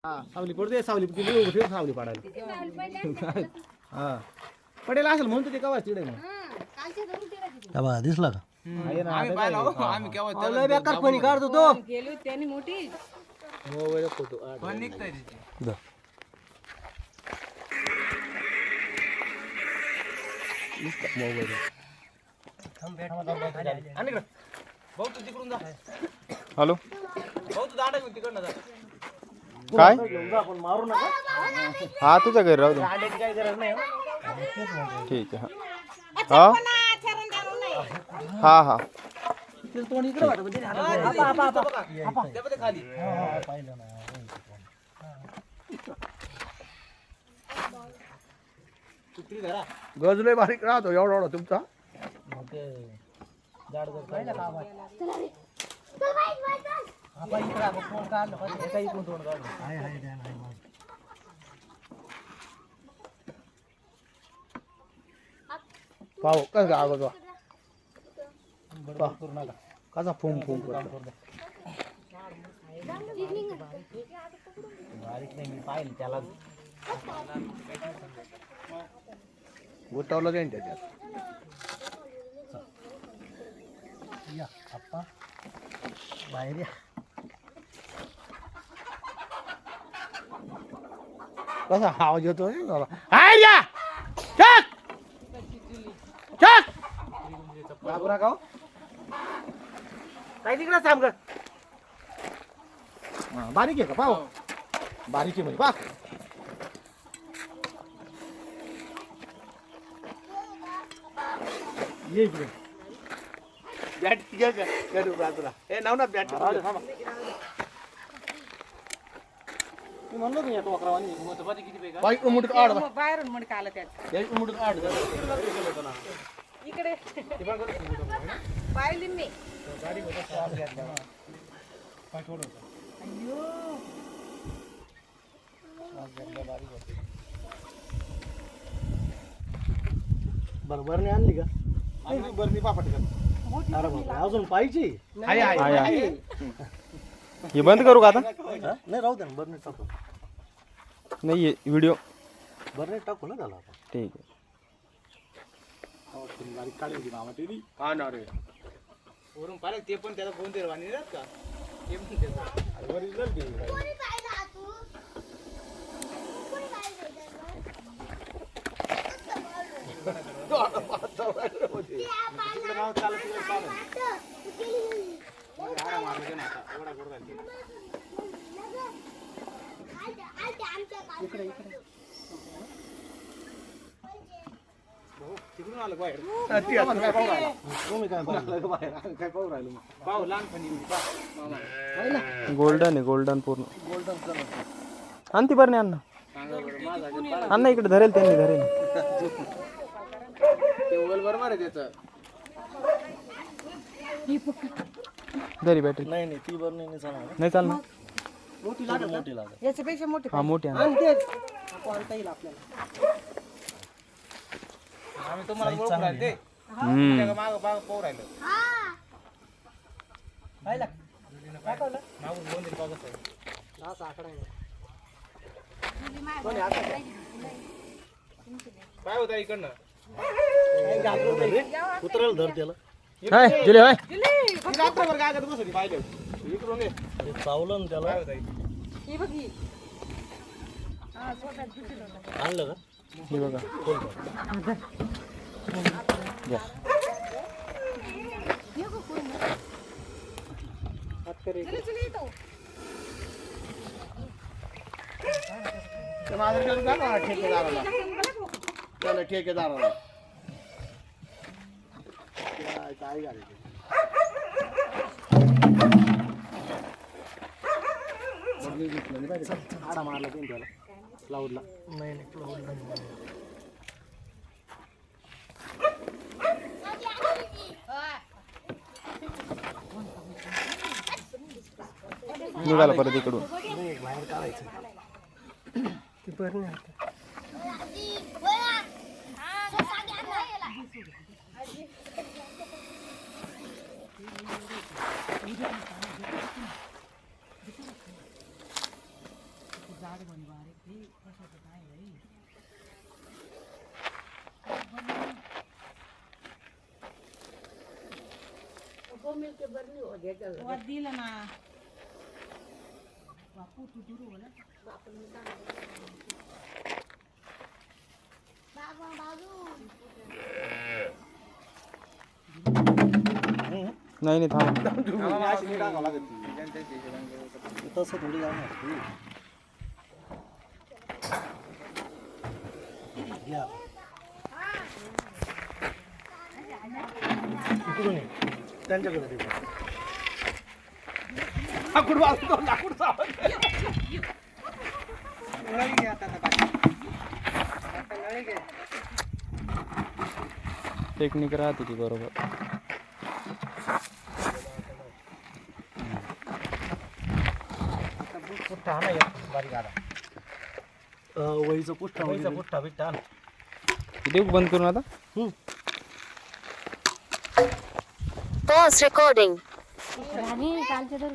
सावली पडते सावली सावली पाडायला हा पडेल असेल म्हणून ते कवा चिडे मग दिसला का बेकार कोणी काढतो तो त्यांनी मोठी मोबाईल फोटो भाऊ तू तिकडून जा. हॅलो भाऊ तू दांडा घेऊन तिकडनं जा. काय आपण मारू नका. हा तुझ्या घरी राहू दे दांड्याची काही गरज नाही. ठीक आहे हा हा हा तोंड इकडे वाटत खाली गजले बारीक राहतो एवढा एवढा तुमचा पाहू कस का आवाज कसा फोम फोम करतो बारीक नाही मी पाहिलं त्याला गोटावलं जाईन त्याच्यात या आप्पा बाहेर या कसा आवाज येतो बाहेर या चक चक बाबू नका काय तिकडे थांब ग बारीक आहे का पाहू बारीक आहे म्हणजे पा ये इकडे बॅट घ्या का बाजूला ए नवनाथ बॅट मी म्हणलो की येतो अकरावानी मोठं किती पैका बाईक उमट आड बाहेरून म्हण का आलं त्यात एक उमट आड इकडे पाहिली मी बरबरने आणली का बरणी पापट कर अरे बापरे अजून पाहिजे हे बंद करू का आता नाही राहू दे ना बरणी टाकू नाही व्हिडिओ बरणी टाकू ना त्याला आपण ठीक आहे बारीक काढली मामा ते हा ना रे वरून पाहिलं ते पण त्याला फोन दे वाणी का ते पण त्याचा ओरिजिनल घे तिकडून आलं बाहेर काय पाहू राहिलो पाहू लहानपणी गोल्डन आहे गोल्डन पूर्ण आण ती बरं अण्णा अण्णा इकडे धरेल त्यांनी धरेल बरोबर आहे त्याचं धरी बॅटरी नाही नाही ती बरं नाही चालणार नाही चालणार मोठी लागेल मोठी लागेल याच्यापेक्षा मोठी हा मोठी आण आणता येईल आपल्याला आम्ही तुम्हाला ओळखू राहिले ते माग माग पाहू राहिलो पाहिला मागून दोन दिवस पाहत आहे असा आकडा आहे काय होता इकडनं उतरल धर त्याला हाय जुले हाय रात्रभर काय करत बसली पाहिलं इकडून ये चावलं ना त्याला ही बघ ही आणलं का हे बघा घ्या ठेकेदाराला त्याला ठेकेदाराला काय झालं आडा मारला तीन त्याला क्लाउडला नाही क्लाउडला निघाला परत इकडून बाहेर काढायचं ती बरं वर दिलं ना नाही नाही थांबा. तसं थोडी जाणार ती. घ्या. इकडून ये. त्यांच्याकडे दे. लाकूड वाजतो, लाकूड सावध. नळी घे आता बाकी आता नळी घे टेक्निक राहते ती बरोबर. पुठ्ठा आणा एक बारीक आला. वहीचा पुठ्ठा बिठ्ठा आण. देऊ बंद करून आता. Pause recording. आणि कालच्या तर